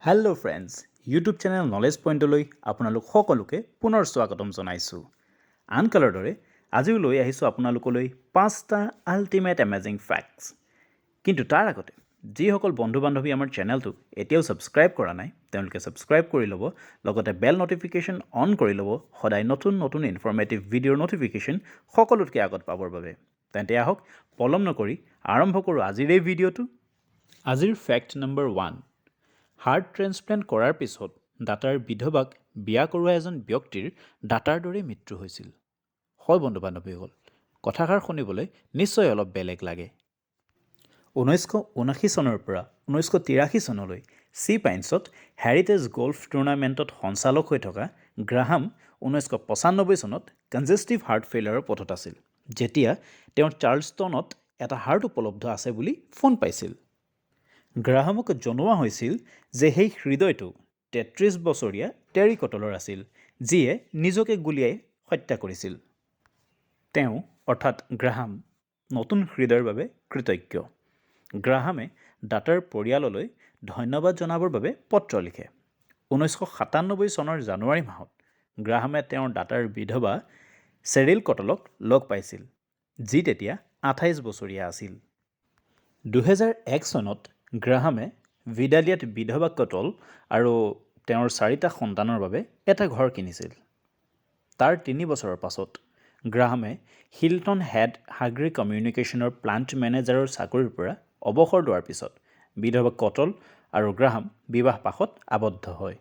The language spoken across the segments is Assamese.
Hello' friends, YouTube channel knowledge পইণ্টলৈ আপোনালোক সকলোকে পুনৰ স্বাগতম জনাইছোঁ। আনকালৰ দৰে আজিও লৈ আহিছোঁ আপোনালোকলৈ 5টা আল্টিমেট এমেজিং ফেক্টছ। কিন্তু তাৰ আগতে যিসকল বন্ধু বান্ধৱী আমাৰ চেনেলটোক এতিয়াও ছাবস্ক্ৰাইব কৰা নাই, তেওঁলোকে ছাবস্ক্ৰাইব কৰি ল'ব, লগতে বেল নটিফিকেশ্যন অন কৰি ল'ব সদায় নতুন নতুন ইনফৰ্মেটিভ ভিডিঅ'ৰ নটিফিকেশ্যন সকলোতকৈ আগত পাবৰ বাবে। তেন্তে আহক পলম নকৰি আৰম্ভ কৰোঁ আজিৰ এই ভিডিঅ'টো। আজিৰ ফেক্ট নম্বৰ 1। হাৰ্ট ট্ৰেন্সপ্লেণ্ট কৰাৰ পিছত দাতাৰ বিধৱাক বিয়া কৰোৱা এজন ব্যক্তিৰ দাতাৰ দৰে মৃত্যু হৈছিল। হয় বন্ধু বান্ধৱীসকল, কথাষাৰ শুনিবলৈ নিশ্চয় অলপ বেলেগ লাগে। 1979 চনৰ পৰা 1983 চনলৈ চি পাইন্সত হেৰিটেজ গল্ফ টুৰ্ণামেণ্টত সঞ্চালক হৈ থকা গ্ৰাহাম 1995 চনত কনজেষ্টিভ হাৰ্ট ফেইলাৰৰ পথত আছিল, যেতিয়া তেওঁৰ চাৰ্লষ্টনত এটা হাৰ্ট উপলব্ধ আছে বুলি ফোন পাইছিল। গ্ৰাহামক জনোৱা হৈছিল যে সেই হৃদয়টো 33 বছৰীয়া টেৰী কটলৰ আছিল, যিয়ে নিজকে গুলীয়াই হত্যা কৰিছিল। তেওঁ অৰ্থাৎ গ্ৰাহাম নতুন হৃদয়ৰ বাবে কৃতজ্ঞ। গ্ৰাহামে দাতাৰ পৰিয়াললৈ ধন্যবাদ জনাবৰ বাবে পত্ৰ লিখে। 1997 চনৰ জানুৱাৰী মাহত গ্ৰাহামে তেওঁৰ দাতাৰ বিধৱা চেৰিল কটলক লগ পাইছিল, যি তেতিয়া 28 বছৰীয়া আছিল। 2001 চনত গ্ৰাহামে ভিডালিয়াত বিধৱা কটল আৰু তেওঁৰ 4টা সন্তানৰ বাবে এটা ঘৰ কিনিছিল। তাৰ 3 বছৰৰ পাছত গ্ৰাহামে হিলটন হেড হাগ্ৰী কমিউনিকেশ্যনৰ প্লাণ্ট মেনেজাৰৰ চাকৰিৰ পৰা অৱসৰ লোৱাৰ পিছত বিধৱা কটল আৰু গ্ৰাহাম বিবাহপাশত আবদ্ধ হয়।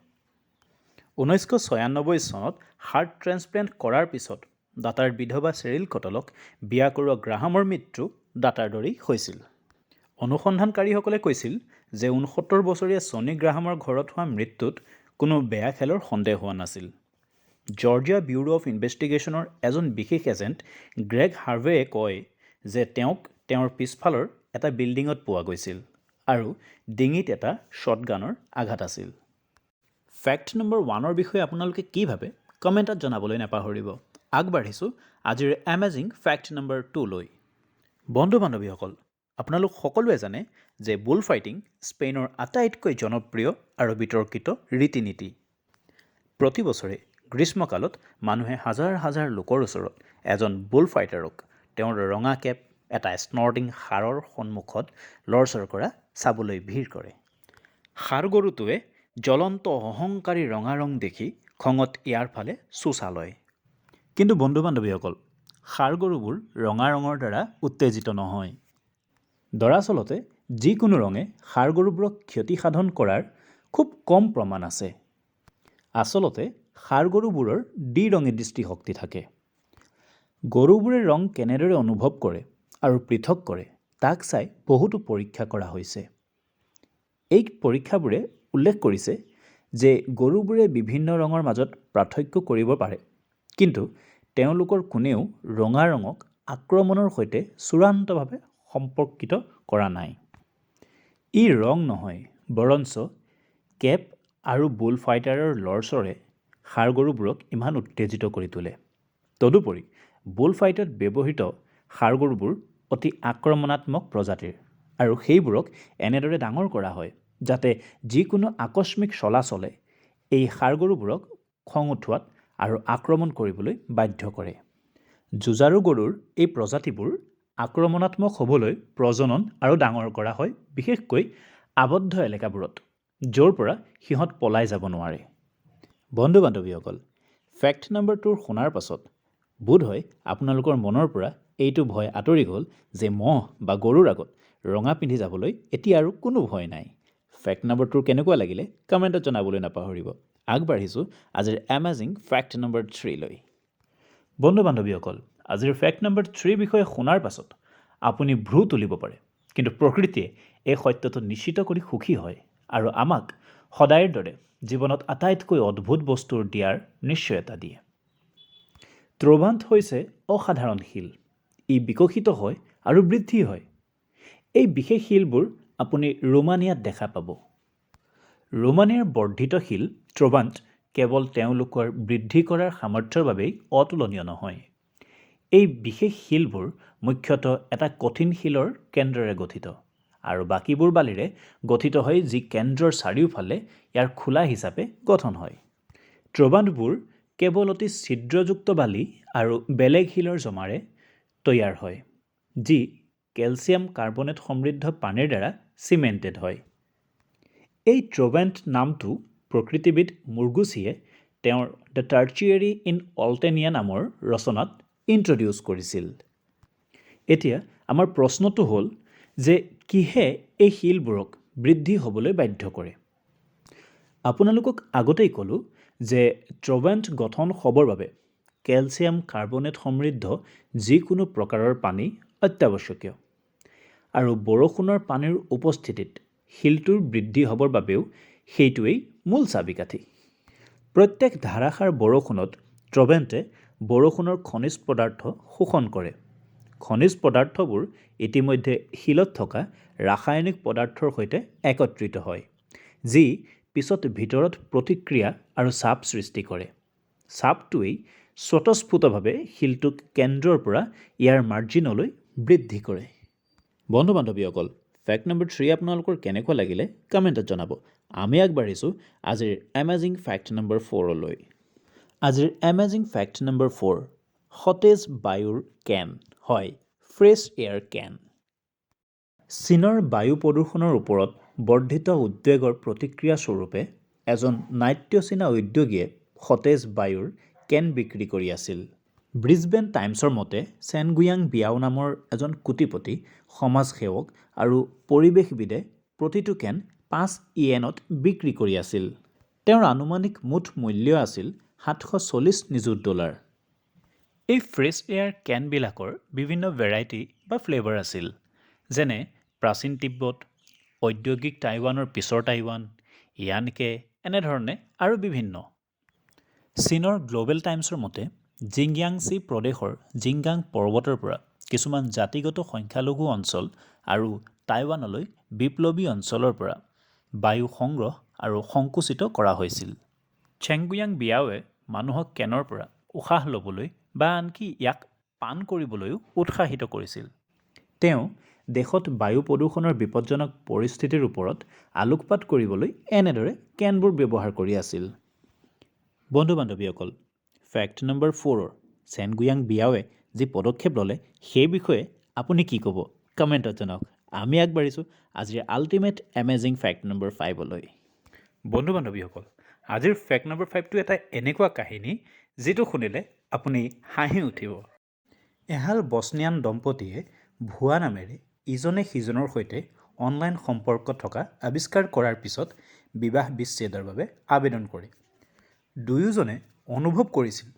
1996 চনত হাৰ্ট ট্ৰেন্সপ্লেণ্ট কৰাৰ পিছত দাতাৰ বিধৱা চেৰিল কটলক বিয়া কৰোৱা গ্ৰাহামৰ মৃত্যু দাতাৰ দৰেই হৈছিল। অনুসন্ধানকাৰীসকলে কৈছিল যে 69 বছৰীয়া ছনী গ্ৰাহামৰ ঘৰত হোৱা মৃত্যুত কোনো বেয়া খেলৰ সন্দেহ হোৱা নাছিল। জৰ্জিয়া ব্যুৰো অৱ ইনভেষ্টিগেশ্যনৰ এজন বিশেষ এজেণ্ট গ্ৰেগ হাৰ্ভেয়ে কয় যে তেওঁক তেওঁৰ পিছফালৰ এটা বিল্ডিঙত পোৱা গৈছিল আৰু ডিঙিত এটা শ্বটগানৰ আঘাত আছিল। ফেক্ট নম্বৰ 1ৰ বিষয়ে আপোনালোকে কি ভাবে কমেণ্টত জনাবলৈ নাপাহৰিব। আগবাঢ়িছোঁ আজিৰ এমেজিং ফেক্ট নম্বৰ 2লৈ। বন্ধু বান্ধৱীসকল, আপোনালোক সকলোৱে জানে যে বুল ফাইটিং স্পেইনৰ আটাইতকৈ জনপ্ৰিয় আৰু বিতৰ্কিত ৰীতি নীতি। প্ৰতি বছৰে গ্ৰীষ্মকালত মানুহে হাজাৰ হাজাৰ লোকৰ ওচৰত এজন বুল ফাইটাৰক তেওঁৰ ৰঙা কেপ, এটা স্নৰ্টিং ষাঁড়ৰ সন্মুখত লৰচৰ কৰা চাবলৈ ভিৰ কৰে। ষাঁড় গৰুটোৱে জ্বলন্ত অহংকাৰী ৰঙা ৰং দেখি খঙত ইয়াৰ ফালে চোঁচা লয়। কিন্তু বন্ধু বান্ধৱীসকল, ষাঁড় গৰুবোৰ ৰঙা ৰঙৰ দ্বাৰা উত্তেজিত নহয়। দৰাচলতে যিকোনো ৰঙে ষাঁড় গৰুবোৰক ক্ষতি সাধন কৰাৰ খুব কম প্ৰমাণ আছে। আচলতে ষাঁড় গৰুবোৰৰ দ্বিৰঙী দৃষ্টিশক্তি থাকে। গৰুবোৰে ৰং কেনেদৰে অনুভৱ কৰে আৰু পৃথক কৰে তাক চাই বহুতো পৰীক্ষা কৰা হৈছে। এই পৰীক্ষাবোৰে উল্লেখ কৰিছে যে গৰুবোৰে বিভিন্ন ৰঙৰ মাজত পাৰ্থক্য কৰিব পাৰে, কিন্তু তেওঁলোকৰ কোনেও ৰঙা ৰঙক আক্ৰমণৰ সৈতে চূড়ান্তভাৱে সম্পৰ্কিত কৰা নাই। ই ৰং নহয়, বৰঞ্চ কেপ আৰু বুল ফাইটাৰৰ লৰচৰে ষাঁড় গৰুবোৰক ইমান উত্তেজিত কৰি তোলে। তদুপৰি বুল ফাইটত ব্যৱহৃত ষাঁড় গৰুবোৰ অতি আক্ৰমণাত্মক প্ৰজাতিৰ, আৰু সেইবোৰক এনেদৰে ডাঙৰ কৰা হয় যাতে যিকোনো আকস্মিক চলাচলে এই ষাঁড় গৰুবোৰক খং উঠোৱাত আৰু আক্ৰমণ কৰিবলৈ বাধ্য কৰে। যুঁজাৰু গৰুৰ এই প্ৰজাতিবোৰ আক্ৰমণাত্মক হ'বলৈ প্ৰজনন আৰু ডাঙৰ কৰা হয়, বিশেষকৈ আবদ্ধ এলেকাবোৰত, য'ৰ পৰা সিহঁত পলাই যাব নোৱাৰে। বন্ধু বান্ধৱীসকল, ফেক্ট নম্বৰ 2 শুনাৰ পাছত বোধহয় আপোনালোকৰ মনৰ পৰা এইটো ভয় আঁতৰি গ'ল যে মহ বা গৰুৰ আগত ৰঙা পিন্ধি যাবলৈ এতিয়া আৰু কোনো ভয় নাই। ফেক্ট নম্বৰ 2 কেনেকুৱা লাগিলে কমেণ্টত জনাবলৈ নাপাহৰিব। আগবাঢ়িছোঁ আজিৰ এমেজিং ফেক্ট নম্বৰ 3লৈ। বন্ধু বান্ধৱীসকল, আজিৰ ফেক্ট নম্বৰ 3 বিষয়ে শুনাৰ পাছত আপুনি ভ্ৰু তুলিব পাৰে, কিন্তু প্ৰকৃতিয়ে এই সত্যটো নিশ্চিত কৰি সুখী হয় আৰু আমাক সদায়ৰ দৰে জীৱনত আটাইতকৈ অদ্ভুত বস্তুৰ দিয়াৰ নিশ্চয়তা দিয়ে। ট্ৰ'বাণ্ট হৈছে অসাধাৰণ শিল। ই বিকশিত হয় আৰু বৃদ্ধি হয়। এই বিশেষ শিলবোৰ আপুনি ৰোমানিয়াত দেখা পাব। ৰোমানিয়াৰ বৰ্ধিত শিল ট্ৰ'বাণ্ট কেৱল তেওঁলোকৰ বৃদ্ধি কৰাৰ সামৰ্থ্যৰ বাবেই অতুলনীয় নহয়। এই বিশেষ শিলবোৰ মুখ্যতঃ এটা কঠিন শিলৰ কেন্দ্ৰৰে গঠিত আৰু বাকীবোৰ বালিৰে গঠিত হয় যি কেন্দ্ৰৰ চাৰিওফালে ইয়াৰ খোলা হিচাপে গঠন হয়। ট্ৰবাণ্ডবোৰ কেৱল অতি ছিদ্ৰযুক্ত বালি আৰু বেলেগ শিলৰ জমাৰে তৈয়াৰ হয় যি কেলছিয়াম কাৰ্বনেট সমৃদ্ধ পানীৰ দ্বাৰা চিমেণ্টেড হয়। এই ট্ৰবাণ্ড নামটো প্ৰকৃতিবিদ মুৰ্গুছিয়ে তেওঁৰ দ্য টাৰ্চিয়েৰী ইন অল্টেনিয়া নামৰ ৰচনাত ইন্ট্ৰডিউচ কৰিছিল। এতিয়া আমাৰ প্ৰশ্নটো হ'ল যে কিহে এই শিলবোৰক বৃদ্ধি হ'বলৈ বাধ্য কৰে। আপোনালোকক আগতেই ক'লোঁ যে ট্ৰবাণ্ড গঠন হ'বৰ বাবে কেলছিয়াম কাৰ্বনেট সমৃদ্ধ যিকোনো প্ৰকাৰৰ পানী অত্যাৱশ্যকীয় আৰু বৰষুণৰ পানীৰ উপস্থিতিত শিলটোৰ বৃদ্ধি হ'বৰ বাবেও সেইটোৱেই মূল চাবিকাঠি। প্ৰত্যেক ধাৰাসাৰ বৰষুণত ট্ৰবাণ্ডে বৰষুণৰ খনিজ পদাৰ্থ শোষণ কৰে। খনিজ পদাৰ্থবোৰ ইতিমধ্যে শিলত থকা ৰাসায়নিক পদাৰ্থৰ সৈতে একত্ৰিত হয় যি পিছত ভিতৰত প্ৰতিক্ৰিয়া আৰু চাপ সৃষ্টি কৰে। চাপটোৱেই স্বতঃস্ফূৰ্তভাৱে শিলটোক কেন্দ্ৰৰ পৰা ইয়াৰ মাৰ্জিনলৈ বৃদ্ধি কৰে। বন্ধু বান্ধৱীসকল, ফেক্ট নম্বৰ 3 আপোনালোকৰ কেনেকুৱা লাগিলে কমেণ্টত জনাব। আমি আগবাঢ়িছোঁ আজিৰ এমেজিং ফেক্ট নম্বৰ 4লৈ। আজিৰ এমেজিং ফেক্ট নম্বৰ 4, সতেজ বায়ুৰ কেন হয় ফ্ৰেছ এয়াৰ কেন। চীনৰ বায়ু প্ৰদূষণৰ ওপৰত বৰ্ধিত উদ্বেগৰ প্ৰতিক্ৰিয়া স্বৰূপে এজন নাট্য চীনা উদ্যোগীয়ে সতেজ বায়ুৰ কেন বিক্ৰী কৰি আছিল। ব্ৰিছবেন টাইমছৰ মতে চেনগুয়াং বিয়াও নামৰ এজন কোটিপতি সমাজসেৱক আৰু পৰিৱেশবিদে প্ৰতিটো কেন 5 ইয়েনত বিক্ৰী কৰি আছিল। তেওঁৰ আনুমানিক মুঠ মূল্য আছিল $740 নিযুত। এই ফ্ৰেছ এয়াৰ কেনবিলাকৰ বিভিন্ন ভেৰাইটি বা ফ্লেভাৰ আছিল, যেনে প্ৰাচীন তিব্বত, ঔদ্যোগিক টাইৱানৰ পিছৰ টাইৱান, ইয়ানকে, এনেধৰণে আৰু বিভিন্ন। চীনৰ গ্ল'বেল টাইমছৰ মতে জিংয়াংছি প্ৰদেশৰ জিংগাং পৰ্বতৰ পৰা কিছুমান জাতিগত সংখ্যালঘু অঞ্চল আৰু টাইৱানলৈ বিপ্লৱী অঞ্চলৰ পৰা বায়ু সংগ্ৰহ আৰু সংকুচিত কৰা হৈছিল। চেংগুয়াং বিয়াওৱে মানুহক কেনৰ পৰা উশাহ ল'বলৈ বা আনকি ইয়াক পান কৰিবলৈও উৎসাহিত কৰিছিল। তেওঁ দেশত বায়ু প্ৰদূষণৰ বিপদজনক পৰিস্থিতিৰ ওপৰত আলোকপাত কৰিবলৈ এনেদৰে কেনবোৰ ব্যৱহাৰ কৰি আছিল। বন্ধু বান্ধৱীসকল, ফেক্ট নম্বৰ 4ৰ চেনগুয়াং বিয়াওৱে যি পদক্ষেপ ল'লে সেই বিষয়ে আপুনি কি ক'ব কমেণ্টত জনাওক। আমি আগবাঢ়িছোঁ আজিৰ আল্টিমেট এমেজিং ফেক্ট নম্বৰ 5লৈ। বন্ধু বান্ধৱীসকল, আজিৰ ফেক্ট নম্বৰ 5টো এটা এনেকুৱা কাহিনী যিটো শুনিলে আপুনি হাঁহি উঠিব। এহাল বস্নিয়ান দম্পতীয়ে ভুৱা নামেৰে ইজনে সিজনৰ সৈতে অনলাইন সম্পৰ্ক থকা আৱিষ্কাৰ কৰাৰ পিছত বিবাহ বিচ্ছেদৰ বাবে আবেদন কৰে। দুয়োজনে অনুভৱ কৰিছিল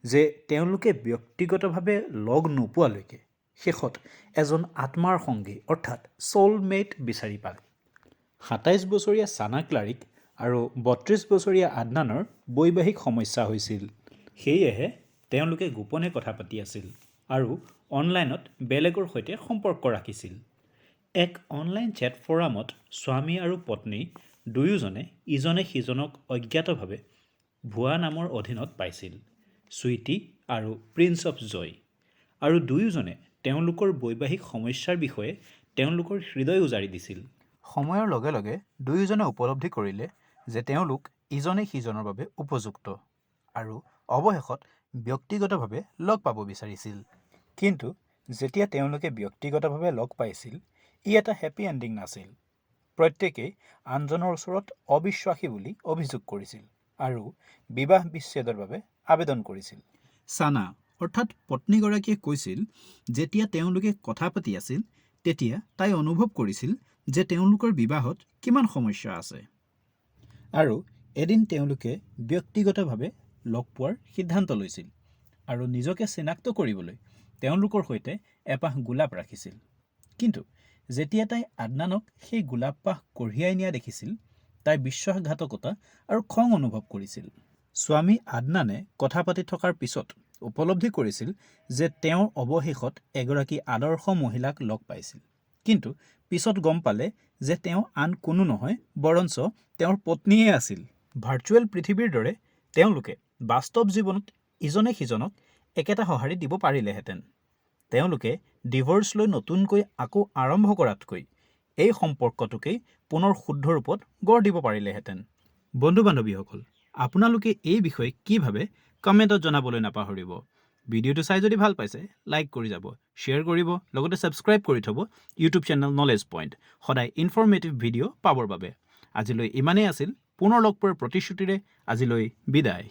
যে তেওঁলোকে ব্যক্তিগতভাৱে লগ নোপোৱালৈকে শেষত এজন আত্মাৰ সংগী অৰ্থাৎ ছ'লমেট বিচাৰি পালে। 27 বছৰীয়া ছানা ক্লাৰিক আৰু 32 বছৰীয়া আদনানৰ বৈবাহিক সমস্যা হৈছিল। সেয়েহে তেওঁলোকে গোপনে কথা পাতি আছিল আৰু অনলাইনত বেলেগৰ সৈতে সম্পৰ্ক ৰাখিছিল। এক অনলাইন চেট ফ'ৰামত স্বামী আৰু পত্নী দুয়োজনে ইজনে সিজনক অজ্ঞাতভাৱে ভুৱা নামৰ অধীনত পাইছিল, চুইটি আৰু প্ৰিন্স অফ জয়, আৰু দুয়োজনে তেওঁলোকৰ বৈবাহিক সমস্যাৰ বিষয়ে তেওঁলোকৰ হৃদয় উজাৰি দিছিল। সময়ৰ লগে লগে দুয়োজনে উপলব্ধি কৰিলে যে তেওঁলোক ইজনে সিজনৰ বাবে উপযুক্ত আৰু অৱশেষত ব্যক্তিগতভাৱে লগ পাব বিচাৰিছিল। কিন্তু যেতিয়া তেওঁলোকে ব্যক্তিগতভাৱে লগ পাইছিল, ই এটা হেপী এণ্ডিং নাছিল। প্ৰত্যেকেই আনজনৰ ওচৰত অবিশ্বাসী বুলি অভিযোগ কৰিছিল আৰু বিবাহ বিচ্ছেদৰ বাবে আবেদন কৰিছিল। ছানা অৰ্থাৎ পত্নীগৰাকীয়ে কৈছিল যেতিয়া তেওঁলোকে কথা পাতি আছিল তেতিয়া তাই অনুভৱ কৰিছিল যে তেওঁলোকৰ বিবাহত কিমান সমস্যা আছে। আৰু এদিন তেওঁলোকে ব্যক্তিগতভাৱে লগ পোৱাৰ সিদ্ধান্ত লৈছিল আৰু নিজকে চিনাক্ত কৰিবলৈ তেওঁলোকৰ সৈতে এপাহ গোলাপ ৰাখিছিল। কিন্তু যেতিয়া তাই আদনানক সেই গোলাপপাহ কঢ়িয়াই নিয়া দেখিছিল, তাই বিশ্বাসঘাতকতা আৰু খং অনুভৱ কৰিছিল। স্বামী আদনানে কথা পাতি থকাৰ পিছত উপলব্ধি কৰিছিল যে তেওঁ অৱশেষত এগৰাকী আদৰ্শ মহিলাক লগ পাইছিল, কিন্তু পিছত গম পালে যে তেওঁ আন কোনো নহয় বৰঞ্চ তেওঁৰ পত্নীয়ে আছিল। ভাৰ্চুৱেল পৃথিৱীৰ দৰে তেওঁলোকে বাস্তৱ জীৱনত ইজনে সিজনক একেটা সঁহাৰি দিব পাৰিলেহেঁতেন। তেওঁলোকে ডিভ'ৰ্চ লৈ নতুনকৈ আকৌ আৰম্ভ কৰাতকৈ এই সম্পৰ্কটোকেই পুনৰ শুদ্ধ ৰূপত গঢ় দিব পাৰিলেহেঁতেন। বন্ধু বান্ধৱীসকল, আপোনালোকে এই বিষয়ে কি ভাবে কমেণ্টত জনাবলৈ নাপাহৰিব। ভিডিঅ'টো চাই যদি ভাল পাইছে লাইক কৰি যাব, শ্বেয়াৰ কৰিব, লগতে ছাবস্ক্ৰাইব কৰি থ'ব ইউটিউব চেনেল নলেজ পইণ্ট সদায় ইনফৰ্মেটিভ ভিডিঅ' পাবৰ বাবে। আজিলৈ ইমানেই আছিল। পুনৰ লগ পোৱাৰ প্ৰতিশ্ৰুতিৰে আজিলৈ বিদায়।